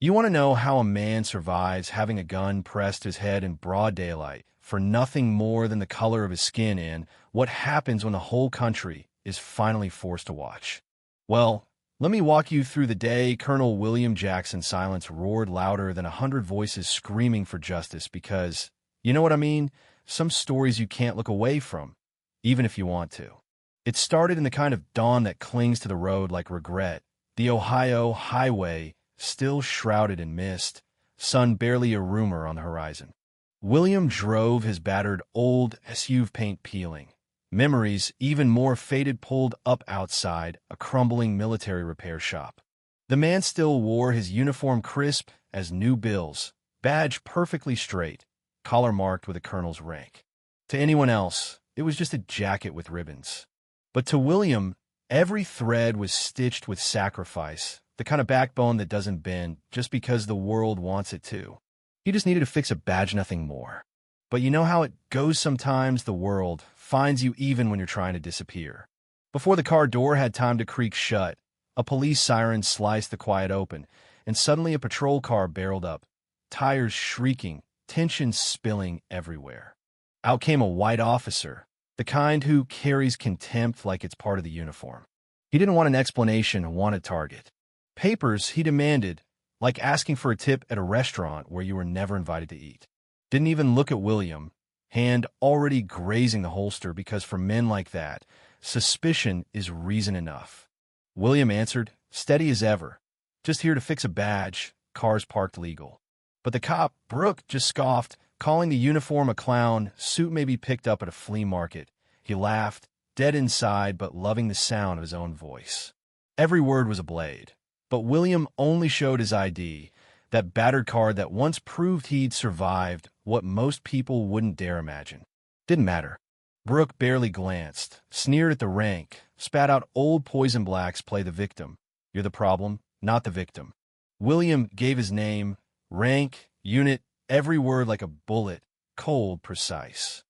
You want to know how a man survives having a gun pressed to his head in broad daylight for nothing more than the color of his skin, and what happens when the whole country is finally forced to watch? Well, let me walk you through the day Colonel William Jackson's silence roared louder than 100 voices screaming for justice because, you know what I mean? Some stories you can't look away from, even if you want to. It started in the kind of dawn that clings to the road like regret. The Ohio highway, still shrouded in mist, sun barely a rumor on the horizon. William drove his battered old SUV, paint peeling. Memories, even more faded, pulled up outside a crumbling military repair shop. The man still wore his uniform, crisp as new bills, badge perfectly straight, collar marked with a colonel's rank. To anyone else, it was just a jacket with ribbons. But to William, every thread was stitched with sacrifice, the kind of backbone that doesn't bend just because the world wants it to. He just needed to fix a badge, nothing more. But you know how it goes sometimes. The world finds you even when you're trying to disappear. Before the car door had time to creak shut, a police siren sliced the quiet open, and suddenly a patrol car barreled up, tires shrieking, tension spilling everywhere. Out came a white officer, the kind who carries contempt like it's part of the uniform. He didn't want an explanation, wanted target. Papers, he demanded, like asking for a tip at a restaurant where you were never invited to eat. Didn't even look at William, hand already grazing the holster, because for men like that, suspicion is reason enough. William answered, steady as ever. Just here to fix a badge, cars parked legal. But the cop, Brooke, just scoffed, calling the uniform a clown, suit maybe picked up at a flea market. He laughed, dead inside but loving the sound of his own voice. Every word was a blade. But William only showed his ID, that battered card that once proved he'd survived what most people wouldn't dare imagine. Didn't matter. Brooke barely glanced, sneered at the rank, spat out old poison blacks, play the victim. You're the problem, not the victim. William gave his name, rank, unit, every word like a bullet, cold, precise.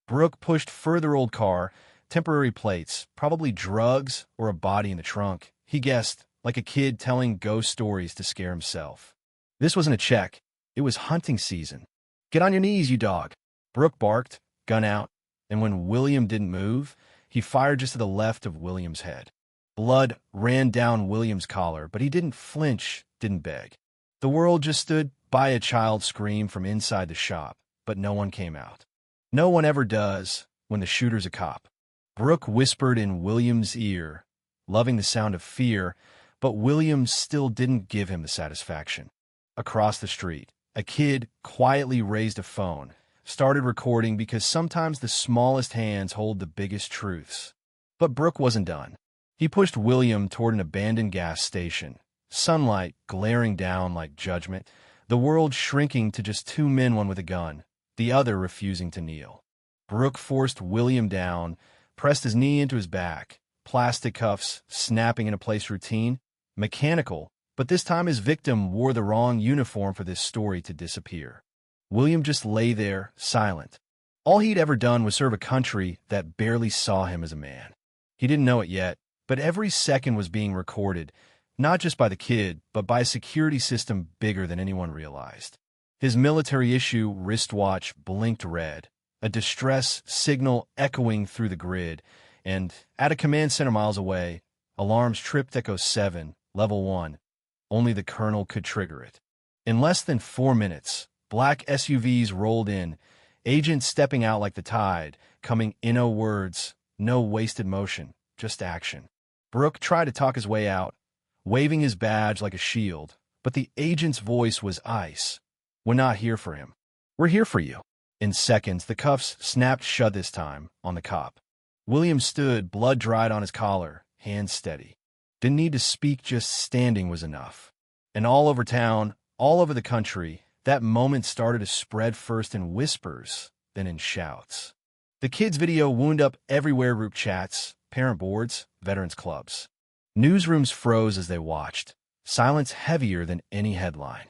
Brooke pushed further. Old car, temporary plates, probably drugs or a body in the trunk. He guessed, like a kid telling ghost stories to scare himself. This wasn't a check. It was hunting season. Get on your knees, you dog. Brooke barked, gun out, and when William didn't move, he fired just to the left of William's head. Blood ran down William's collar, but he didn't flinch, didn't beg. The world just stood by. A child screamed from inside the shop, but no one came out. No one ever does when the shooter's a cop. Brooke whispered in William's ear, loving the sound of fear, but William still didn't give him the satisfaction. Across the street, a kid quietly raised a phone, started recording, because sometimes the smallest hands hold the biggest truths. But Brooke wasn't done. He pushed William toward an abandoned gas station, sunlight glaring down like judgment, the world shrinking to just two men, one with a gun, the other refusing to kneel. Brooke forced William down, pressed his knee into his back, plastic cuffs snapping into place, routine, mechanical, but this time his victim wore the wrong uniform for this story to disappear. William just lay there, silent. All he'd ever done was serve a country that barely saw him as a man. He didn't know it yet, but every second was being recorded, not just by the kid, but by a security system bigger than anyone realized. His military-issue wristwatch blinked red, a distress signal echoing through the grid, and at a command center miles away, alarms tripped. Echo 7, Level 1. Only the colonel could trigger it. In less than 4 minutes, black SUVs rolled in, agents stepping out like the tide, coming in. No words, no wasted motion, just action. Brooke tried to talk his way out, waving his badge like a shield, but the agent's voice was ice. We're not here for him. We're here for you. In seconds, the cuffs snapped shut, this time on the cop. William stood, blood dried on his collar, hands steady. Didn't need to speak, just standing was enough. And all over town, all over the country, that moment started to spread, first in whispers, then in shouts. The kid's video wound up everywhere, group chats, parent boards, veterans clubs. Newsrooms froze as they watched, silence heavier than any headline.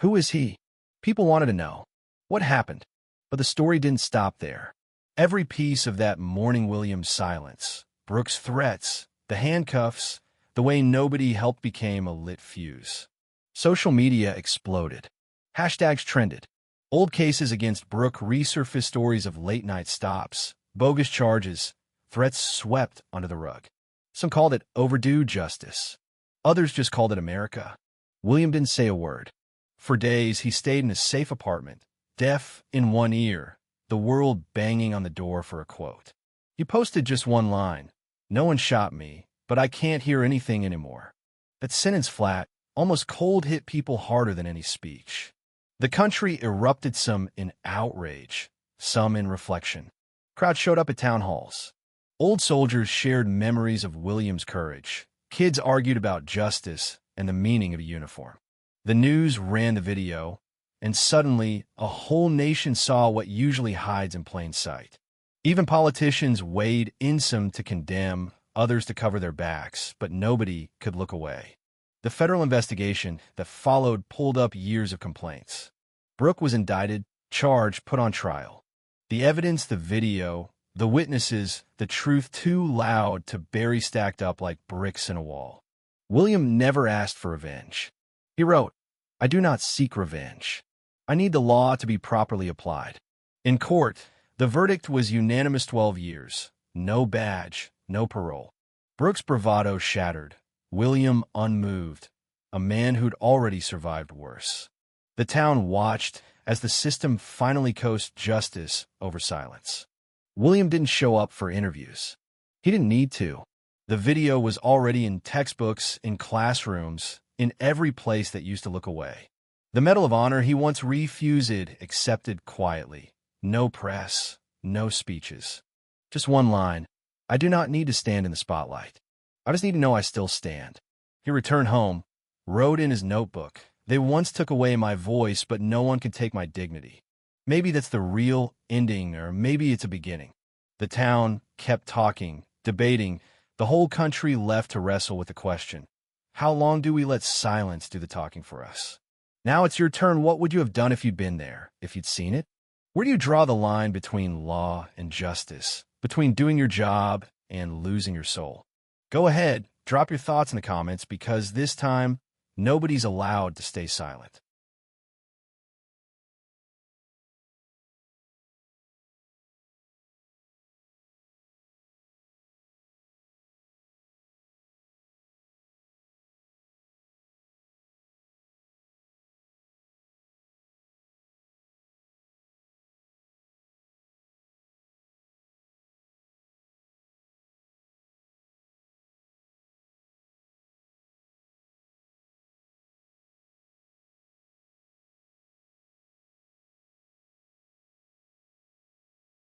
Who is he? People wanted to know. What happened? But the story didn't stop there. Every piece of that morning, William's silence, Brooke's threats, the handcuffs, the way nobody helped, became a lit fuse. Social media exploded. Hashtags trended. Old cases against Brooke resurfaced, stories of late-night stops, bogus charges, threats swept under the rug. Some called it overdue justice. Others just called it America. William didn't say a word. For days, he stayed in a safe apartment, deaf in one ear, the world banging on the door for a quote. He posted just one line: "No one shot me, but I can't hear anything anymore." That sentence, flat, almost cold, hit people harder than any speech. The country erupted, some in outrage, some in reflection. Crowds showed up at town halls. Old soldiers shared memories of William's courage. Kids argued about justice and the meaning of a uniform. The news ran the video, and suddenly a whole nation saw what usually hides in plain sight. Even politicians weighed in, some to condemn, others to cover their backs, but nobody could look away. The federal investigation that followed pulled up years of complaints. Brooke was indicted, charged, put on trial. The evidence, the video, the witnesses, the truth too loud to bury, stacked up like bricks in a wall. William never asked for revenge. He wrote, "I do not seek revenge. I need the law to be properly applied." In court, the verdict was unanimous: 12 years. No badge, no parole. Brooke's bravado shattered. William unmoved, a man who'd already survived worse. The town watched as the system finally coasted justice over silence. William didn't show up for interviews. He didn't need to. The video was already in textbooks, in classrooms, in every place that used to look away. The Medal of Honor he once refused, accepted quietly. No press, no speeches. Just one line: "I do not need to stand in the spotlight. I just need to know I still stand." He returned home, wrote in his notebook, "They once took away my voice, but no one can take my dignity." Maybe that's the real ending, or maybe it's a beginning. The town kept talking, debating. The whole country left to wrestle with the question: how long do we let silence do the talking for us? Now it's your turn. What would you have done if you'd been there, if you'd seen it? Where do you draw the line between law and justice, between doing your job and losing your soul? Go ahead, drop your thoughts in the comments, because this time, nobody's allowed to stay silent.